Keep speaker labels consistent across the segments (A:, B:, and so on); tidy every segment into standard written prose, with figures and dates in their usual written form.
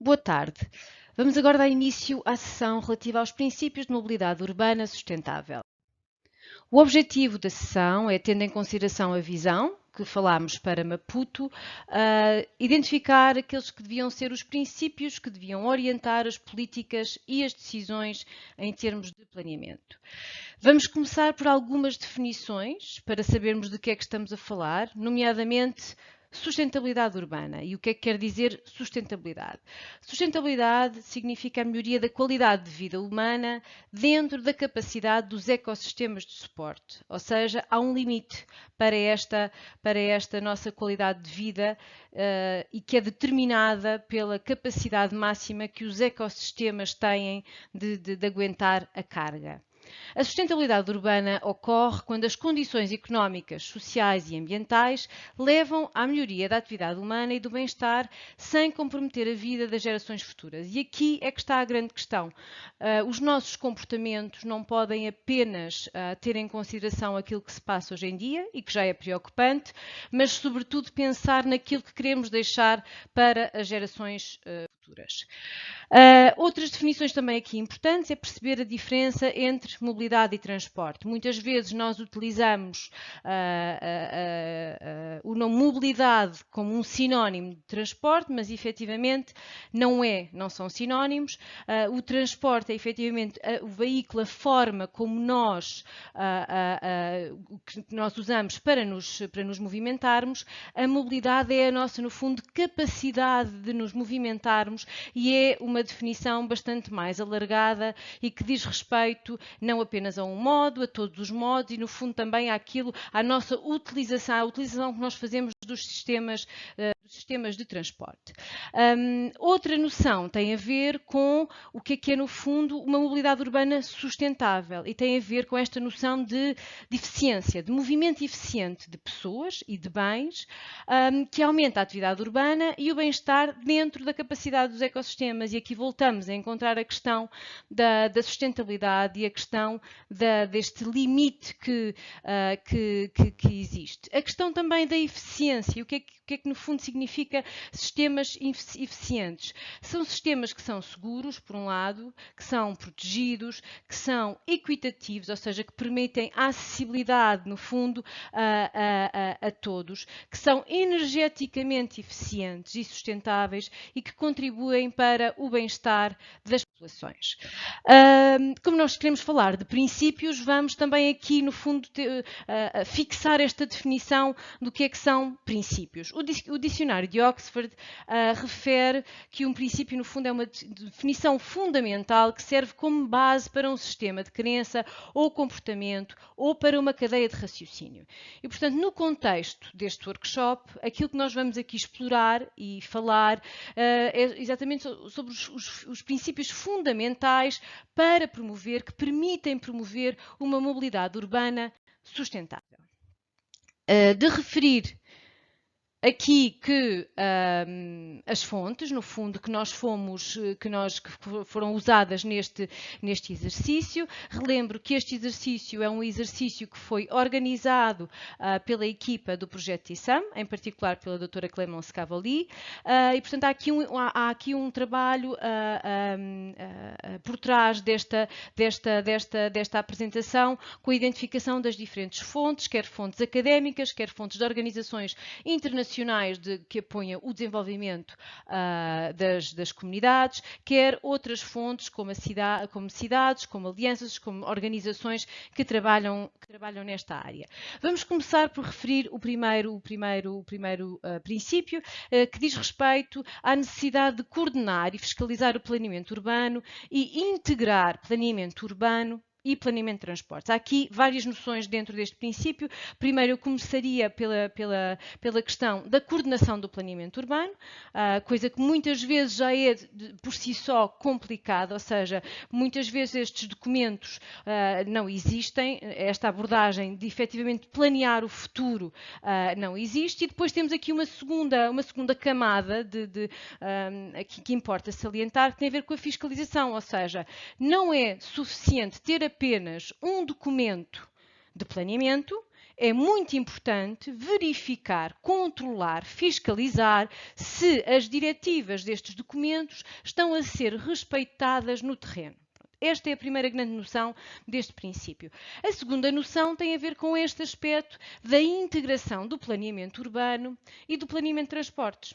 A: Boa tarde. Vamos agora dar início à sessão relativa aos princípios de mobilidade urbana sustentável. O objetivo da sessão é, tendo em consideração a visão que falámos para Maputo, identificar aqueles que deviam ser os princípios que deviam orientar as políticas e as decisões em termos de planeamento. Vamos começar por algumas definições para sabermos de que é que estamos a falar, nomeadamente sustentabilidade urbana. E o que é que quer dizer sustentabilidade? Sustentabilidade significa a melhoria da qualidade de vida humana dentro da capacidade dos ecossistemas de suporte. Ou seja, há um limite para esta nossa qualidade de vida e que é determinada pela capacidade máxima que os ecossistemas têm de aguentar a carga. A sustentabilidade urbana ocorre quando as condições económicas, sociais e ambientais levam à melhoria da atividade humana e do bem-estar sem comprometer a vida das gerações futuras. E aqui é que está a grande questão. Os nossos comportamentos não podem apenas ter em consideração aquilo que se passa hoje em dia e que já é preocupante, mas sobretudo pensar naquilo que queremos deixar para as gerações futuras. Outras definições também aqui importantes é perceber a diferença entre mobilidade e transporte. Muitas vezes nós utilizamos o nome mobilidade como um sinónimo de transporte, mas efetivamente não são sinónimos. O transporte é efetivamente o veículo, a forma como que nós usamos para nos movimentarmos. A mobilidade é a nossa, no fundo, capacidade de nos movimentarmos e é uma definição bastante mais alargada e que diz respeito não apenas a um modo, a todos os modos e, no fundo, também à nossa utilização, à utilização que nós fazemos dos sistemas de transporte. Outra noção tem a ver com o que é, no fundo, uma mobilidade urbana sustentável e tem a ver com esta noção de eficiência, de movimento eficiente de pessoas e de bens, que aumenta a atividade urbana e o bem-estar dentro da capacidade dos ecossistemas. E aqui voltamos a encontrar a questão da sustentabilidade e a questão deste limite que existe. A questão também da eficiência, o que é que no fundo significa sistemas eficientes? São sistemas que são seguros, por um lado, que são protegidos, que são equitativos, ou seja, que permitem a acessibilidade, no fundo, a todos, que são energeticamente eficientes e sustentáveis e que contribuem para o bem-estar das populações. Como nós queremos falar de princípios, vamos também aqui, no fundo, fixar esta definição do que é que são princípios. O dicionário de Oxford refere que um princípio, no fundo, é uma definição fundamental que serve como base para um sistema de crença ou comportamento ou para uma cadeia de raciocínio. E, portanto, no contexto deste workshop, aquilo que nós vamos aqui explorar e falar é exatamente sobre os princípios fundamentais para promover, que permitem promover uma mobilidade urbana sustentável. De referir aqui que as fontes, no fundo, que foram usadas neste exercício. Relembro que este exercício é um exercício que foi organizado pela equipa do projeto TISAM, em particular pela doutora Clémence Cavoli, e, portanto, há aqui um trabalho por trás desta apresentação, com a identificação das diferentes fontes, quer fontes académicas, quer fontes de organizações internacionais que apoiam o desenvolvimento das comunidades, quer outras fontes como cidades, como alianças, como organizações que trabalham nesta área. Vamos começar por referir o primeiro princípio, que diz respeito à necessidade de coordenar e fiscalizar o planeamento urbano e integrar planeamento urbano e planeamento de transportes. Há aqui várias noções dentro deste princípio. Primeiro, eu começaria pela questão da coordenação do planeamento urbano, coisa que muitas vezes já é por si só complicada, ou seja, muitas vezes estes documentos não existem, esta abordagem de efetivamente planear o futuro não existe, e depois temos aqui uma segunda camada que importa salientar, que tem a ver com a fiscalização, ou seja, não é suficiente ter apenas um documento de planeamento, é muito importante verificar, controlar, fiscalizar se as diretivas destes documentos estão a ser respeitadas no terreno. Esta é a primeira grande noção deste princípio. A segunda noção tem a ver com este aspecto da integração do planeamento urbano e do planeamento de transportes.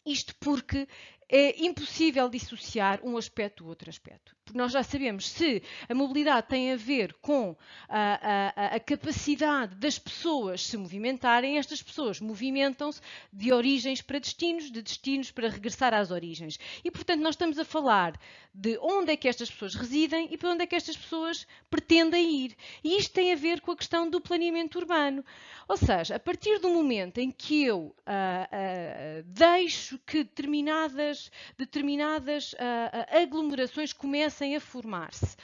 A: Isto porque é impossível dissociar um aspecto do outro aspecto. Porque nós já sabemos se a mobilidade tem a ver com a capacidade das pessoas se movimentarem, estas pessoas movimentam-se de origens para destinos, de destinos para regressar às origens. E, portanto, nós estamos a falar de onde é que estas pessoas residem e para onde é que estas pessoas pretendem ir. E isto tem a ver com a questão do planeamento urbano. Ou seja, a partir do momento em que eu deixo que determinadas aglomerações comecem a formar-se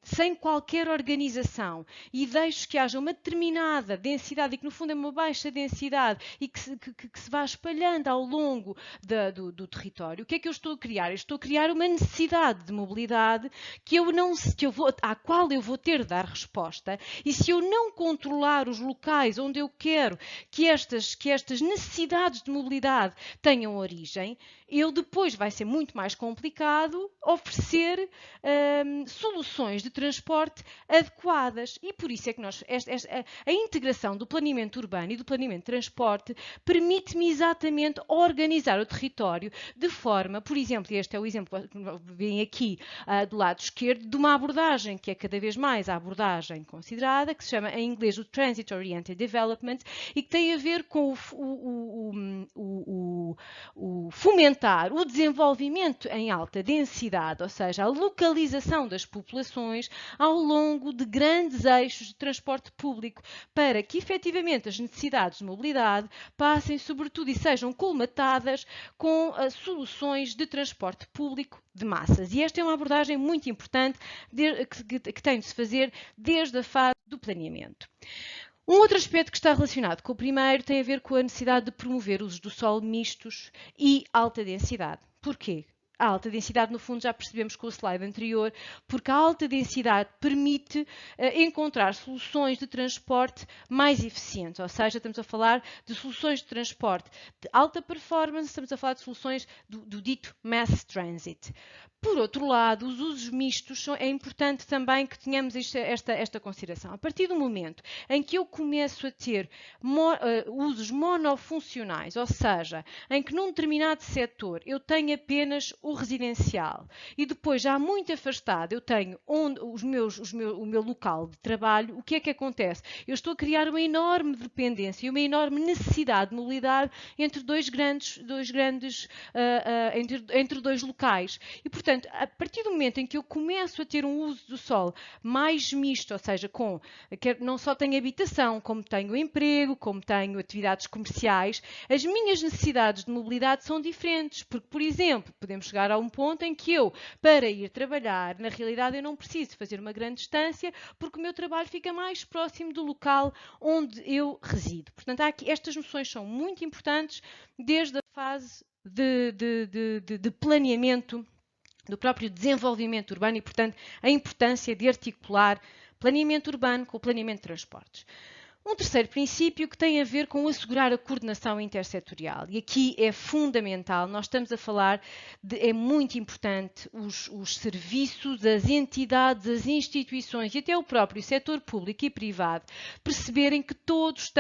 A: sem qualquer organização e deixo que haja uma determinada densidade e que no fundo é uma baixa densidade e que se vá espalhando ao longo do território, o que é que eu estou a criar? Eu estou a criar uma necessidade de mobilidade à qual eu vou ter de dar resposta, e se eu não controlar os locais onde eu quero que estas necessidades de mobilidade tenham origem, eu depois vai ser muito mais complicado oferecer soluções de transporte adequadas. E por isso é que a integração do planeamento urbano e do planeamento de transporte permite-me exatamente organizar o território de forma, por exemplo, e este é o exemplo que vem aqui do lado esquerdo, de uma abordagem que é cada vez mais a abordagem considerada, que se chama em inglês o Transit Oriented Development, e que tem a ver com o fomentar o desenvolvimento em alta densidade, ou seja, a localização das populações ao longo de grandes eixos de transporte público, para que efetivamente as necessidades de mobilidade passem sobretudo e sejam colmatadas com soluções de transporte público de massas. E esta é uma abordagem muito importante que tem de se fazer desde a fase do planeamento. Um outro aspecto que está relacionado com o primeiro tem a ver com a necessidade de promover usos do solo mistos e alta densidade. Porquê? A alta densidade, no fundo, já percebemos com o slide anterior, porque a alta densidade permite encontrar soluções de transporte mais eficientes, ou seja, estamos a falar de soluções de transporte de alta performance, estamos a falar de soluções do dito mass transit. Por outro lado, os usos mistos, é importante também que tenhamos esta consideração. A partir do momento em que eu começo a ter usos monofuncionais, ou seja, em que num determinado setor eu tenho apenas o residencial e depois já muito afastado eu tenho o meu local de trabalho, o que é que acontece? Eu estou a criar uma enorme dependência e uma enorme necessidade de mobilidade entre entre dois locais. E, portanto, a partir do momento em que eu começo a ter um uso do solo mais misto, ou seja, que não só tenho habitação, como tenho emprego, como tenho atividades comerciais, as minhas necessidades de mobilidade são diferentes, porque, por exemplo, podemos chegar a um ponto em que eu, para ir trabalhar, na realidade eu não preciso fazer uma grande distância, porque o meu trabalho fica mais próximo do local onde eu resido. Portanto, estas noções são muito importantes desde a fase de planeamento do próprio desenvolvimento urbano e, portanto, a importância de articular planeamento urbano com o planeamento de transportes. Um terceiro princípio que tem a ver com assegurar a coordenação intersetorial. E aqui é fundamental, nós estamos a falar é muito importante os serviços, as entidades, as instituições e até o próprio setor público e privado perceberem que todos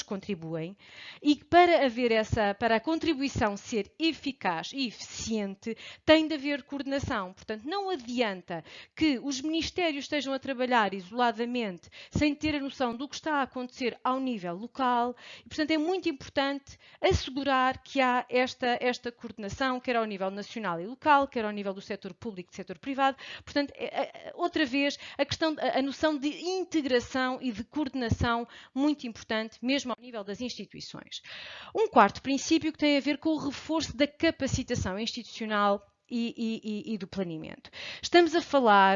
A: contribuem e que para a contribuição ser eficaz e eficiente tem de haver coordenação. Portanto, não adianta que os ministérios estejam a trabalhar isoladamente sem ter a noção do que está a acontecer ao nível local e, portanto, é muito importante assegurar que há esta coordenação, quer ao nível nacional e local, quer ao nível do setor público e do setor privado. Portanto, outra vez, a noção de integração e de coordenação muito importante, mesmo ao nível das instituições. Um quarto princípio que tem a ver com o reforço da capacitação institucional e do planeamento. Estamos a falar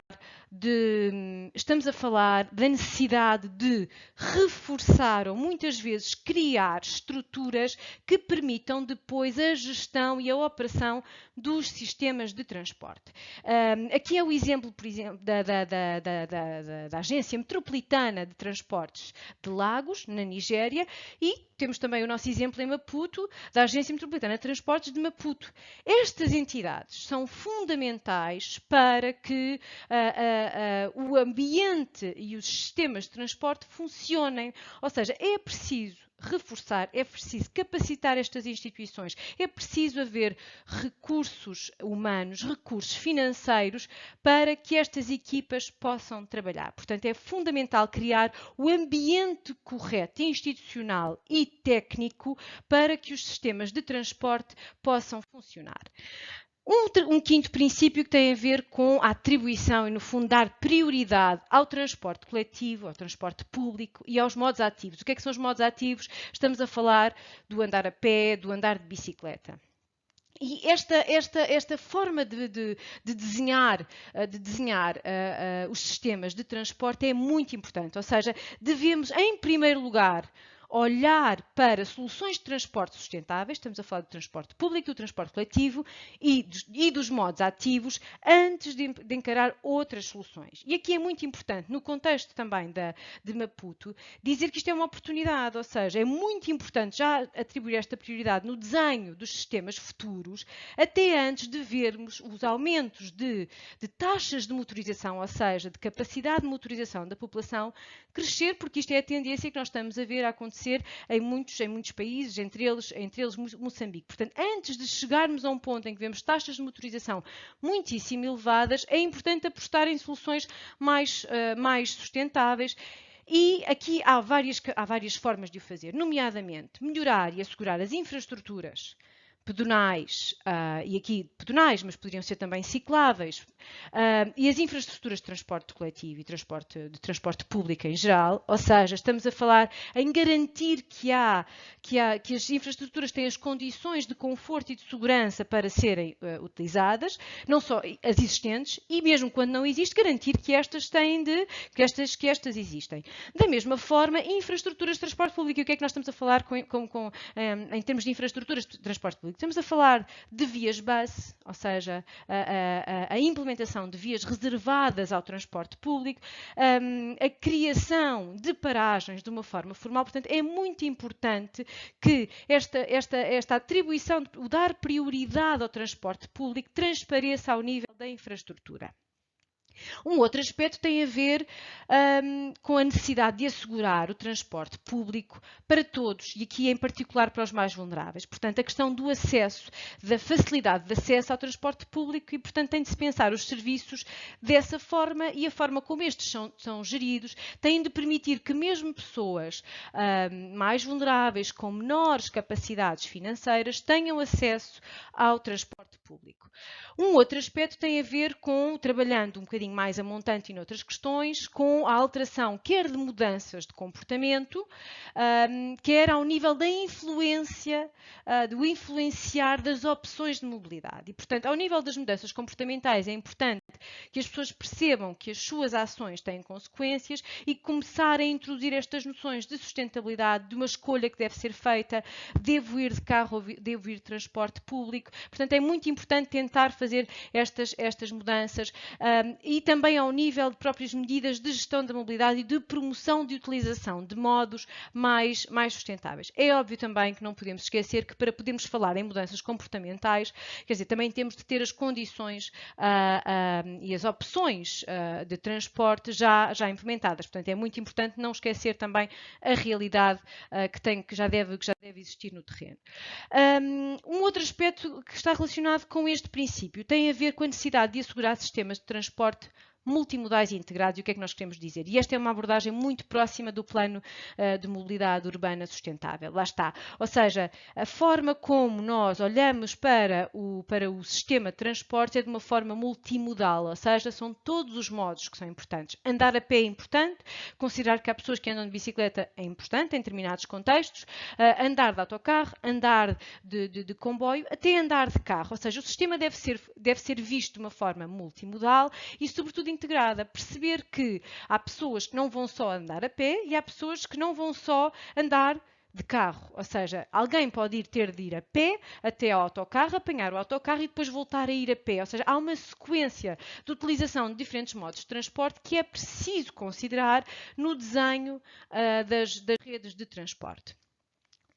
A: da necessidade de reforçar ou muitas vezes criar estruturas que permitam depois a gestão e a operação dos sistemas de transporte. Aqui é o exemplo, por exemplo, da Agência Metropolitana de Transportes de Lagos, na Nigéria, e temos também o nosso exemplo em Maputo, da Agência Metropolitana de Transportes de Maputo. Estas entidades são fundamentais para que o ambiente e os sistemas de transporte funcionem. Ou seja, é preciso reforçar, é preciso capacitar estas instituições, é preciso haver recursos humanos, recursos financeiros para que estas equipas possam trabalhar. Portanto, é fundamental criar o ambiente correto, institucional e técnico para que os sistemas de transporte possam funcionar. Um quinto princípio que tem a ver com a atribuição e, no fundo, dar prioridade ao transporte coletivo, ao transporte público e aos modos ativos. O que é que são os modos ativos? Estamos a falar do andar a pé, do andar de bicicleta. E esta forma de desenhar os sistemas de transporte é muito importante. Ou seja, devemos, em primeiro lugar, olhar para soluções de transporte sustentáveis, estamos a falar do transporte público, do transporte coletivo e dos modos ativos, antes de encarar outras soluções. E aqui é muito importante, no contexto também de Maputo, dizer que isto é uma oportunidade, ou seja, é muito importante já atribuir esta prioridade no desenho dos sistemas futuros, até antes de vermos os aumentos de taxas de motorização, ou seja, de capacidade de motorização da população, crescer, porque isto é a tendência que nós estamos a ver a acontecer em muitos países, entre eles Moçambique. Portanto, antes de chegarmos a um ponto em que vemos taxas de motorização muitíssimo elevadas, é importante apostar em soluções mais sustentáveis. E aqui há várias formas de o fazer, nomeadamente melhorar e assegurar as infraestruturas pedonais, e aqui pedonais, mas poderiam ser também cicláveis, e as infraestruturas de transporte coletivo e de transporte público em geral, ou seja, estamos a falar em garantir que as infraestruturas têm as condições de conforto e de segurança para serem utilizadas, não só as existentes, e mesmo quando não existe, garantir que estas existem. Da mesma forma, infraestruturas de transporte público. E o que é que nós estamos a falar em termos de infraestruturas de transporte público? Estamos a falar de vias bus, ou seja, a implementação de vias reservadas ao transporte público, a criação de paragens de uma forma formal. Portanto, é muito importante que esta atribuição, o dar prioridade ao transporte público, transpareça ao nível da infraestrutura. Um outro aspecto tem a ver com a necessidade de assegurar o transporte público para todos, e aqui em particular para os mais vulneráveis. Portanto, a questão do acesso, da facilidade de acesso ao transporte público, e, portanto, tem de se pensar os serviços dessa forma, e a forma como estes são geridos tem de permitir que mesmo pessoas mais vulneráveis, com menores capacidades financeiras, tenham acesso ao transporte público. Um outro aspecto tem a ver com, trabalhando um bocadinho mais a montante e noutras questões, com a alteração quer de mudanças de comportamento, quer ao nível da influência, do influenciar das opções de mobilidade. E, portanto, ao nível das mudanças comportamentais, é importante que as pessoas percebam que as suas ações têm consequências e começarem a introduzir estas noções de sustentabilidade, de uma escolha que deve ser feita, devo ir de carro ou devo ir de transporte público. Portanto, é muito importante tentar fazer estas mudanças, e também ao nível de próprias medidas de gestão da mobilidade e de promoção de utilização de modos mais sustentáveis. É óbvio também que não podemos esquecer que, para podermos falar em mudanças comportamentais, quer dizer, também temos de ter as condições e as opções de transporte já implementadas. Portanto, é muito importante não esquecer também a realidade que já deve existir no terreno. Um outro aspecto que está relacionado com este princípio tem a ver com a necessidade de assegurar sistemas de transporte multimodais e integrados. E o que é que nós queremos dizer? E esta é uma abordagem muito próxima do plano de mobilidade urbana sustentável. Lá está. Ou seja, a forma como nós olhamos para o sistema de transportes é de uma forma multimodal, ou seja, são todos os modos que são importantes. Andar a pé é importante, considerar que há pessoas que andam de bicicleta é importante em determinados contextos, andar de autocarro, andar de comboio, até andar de carro. Ou seja, o sistema deve ser visto de uma forma multimodal e, sobretudo, integrada. Perceber que há pessoas que não vão só andar a pé e há pessoas que não vão só andar de carro, ou seja, alguém pode ter de ir a pé até ao autocarro, apanhar o autocarro e depois voltar a ir a pé, ou seja, há uma sequência de utilização de diferentes modos de transporte que é preciso considerar no desenho das redes de transporte.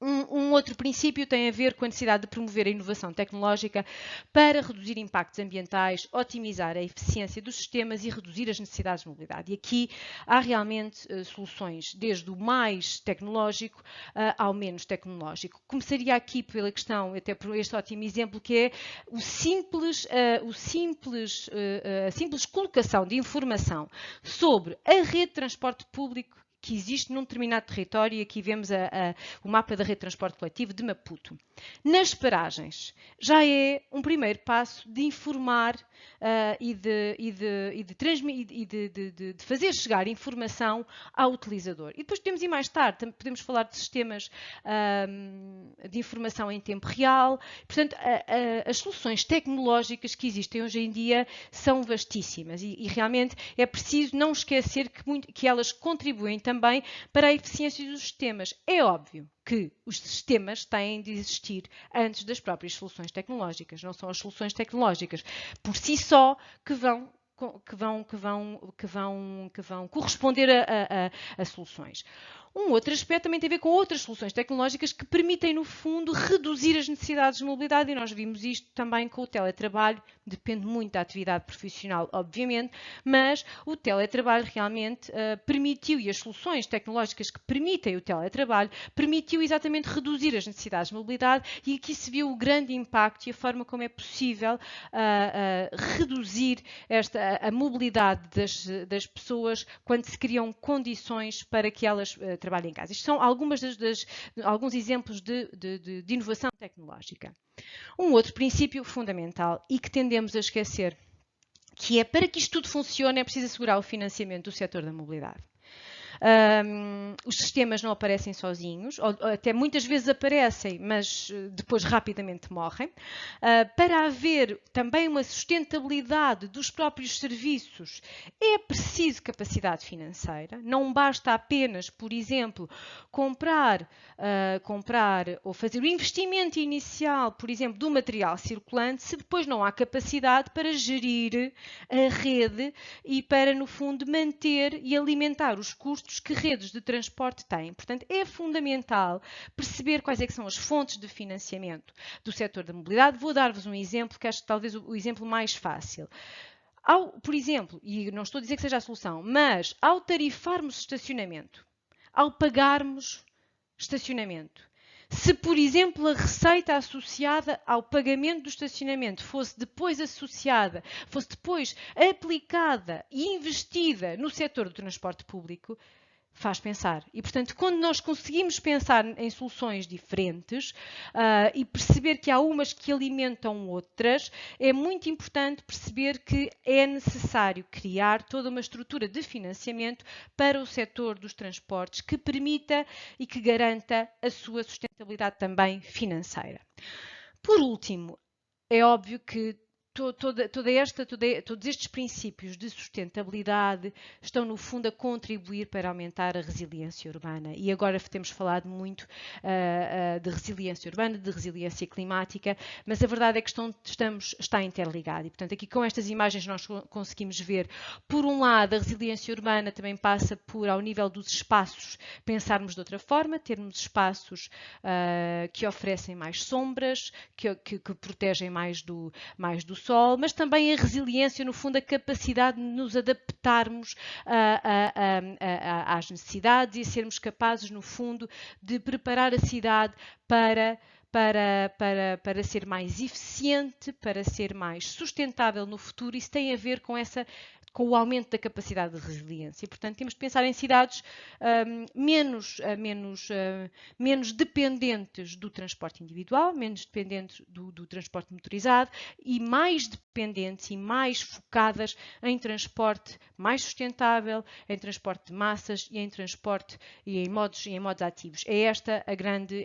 A: Um outro princípio tem a ver com a necessidade de promover a inovação tecnológica para reduzir impactos ambientais, otimizar a eficiência dos sistemas e reduzir as necessidades de mobilidade. E aqui há realmente soluções, desde o mais tecnológico ao menos tecnológico. Começaria aqui pela questão, até por este ótimo exemplo, que é a simples colocação de informação sobre a rede de transporte público que existe num determinado território, e aqui vemos o mapa da rede de transporte coletivo de Maputo. Nas paragens, já é um primeiro passo de informar e de fazer chegar informação ao utilizador. E depois podemos ir mais tarde, podemos falar de sistemas de informação em tempo real. Portanto, as soluções tecnológicas que existem hoje em dia são vastíssimas e realmente é preciso não esquecer que elas contribuem também para a eficiência dos sistemas. É óbvio que os sistemas têm de existir antes das próprias soluções tecnológicas. Não são as soluções tecnológicas por si só que vão corresponder a soluções. Um outro aspecto também tem a ver com outras soluções tecnológicas que permitem, no fundo, reduzir as necessidades de mobilidade, e nós vimos isto também com o teletrabalho. Depende muito da atividade profissional, obviamente, mas o teletrabalho realmente permitiu, e as soluções tecnológicas que permitem o teletrabalho, permitiu exatamente reduzir as necessidades de mobilidade, e aqui se viu o grande impacto e a forma como é possível reduzir a mobilidade das pessoas quando se criam condições para que elas trabalhem em casa. Isto são alguns exemplos de inovação tecnológica. Um outro princípio fundamental e que tendemos a esquecer, que é para que isto tudo funcione é preciso assegurar o financiamento do setor da mobilidade. Os sistemas não aparecem sozinhos, ou até muitas vezes aparecem, mas depois rapidamente morrem. Para haver também uma sustentabilidade dos próprios serviços, é preciso capacidade financeira. Não basta apenas, por exemplo, comprar ou fazer o investimento inicial, por exemplo, do material circulante, se depois não há capacidade para gerir a rede e para, no fundo, manter e alimentar os custos que redes de transporte têm. Portanto, é fundamental perceber quais é que são as fontes de financiamento do setor da mobilidade. Vou dar-vos um exemplo que acho que talvez o exemplo mais fácil. Por exemplo, e não estou a dizer que seja a solução, mas ao tarifarmos estacionamento, ao pagarmos estacionamento, se, por exemplo, a receita associada ao pagamento do estacionamento fosse depois aplicada e investida no setor do transporte público, faz pensar. E, portanto, quando nós conseguimos pensar em soluções diferentes e perceber que há umas que alimentam outras, é muito importante perceber que é necessário criar toda uma estrutura de financiamento para o setor dos transportes que permita e que garanta a sua sustentabilidade também financeira. Por último, é óbvio que todos estes princípios de sustentabilidade estão, no fundo, a contribuir para aumentar a resiliência urbana. E agora temos falado muito de resiliência urbana, de resiliência climática, mas a verdade é que está interligado. E, portanto, aqui com estas imagens nós conseguimos ver, por um lado, a resiliência urbana também passa por, ao nível dos espaços, pensarmos de outra forma, termos espaços que oferecem mais sombras, que protegem mais do sol, mas também a resiliência, no fundo, a capacidade de nos adaptarmos às necessidades e sermos capazes, no fundo, de preparar a cidade para ser mais eficiente, para ser mais sustentável no futuro. Isso tem a ver com essa com o aumento da capacidade de resiliência. Portanto, temos de pensar em cidades menos dependentes do transporte individual, menos dependentes do transporte motorizado e mais dependentes e mais focadas em transporte mais sustentável, em transporte de massas e em transporte e em modos ativos. É esta a grande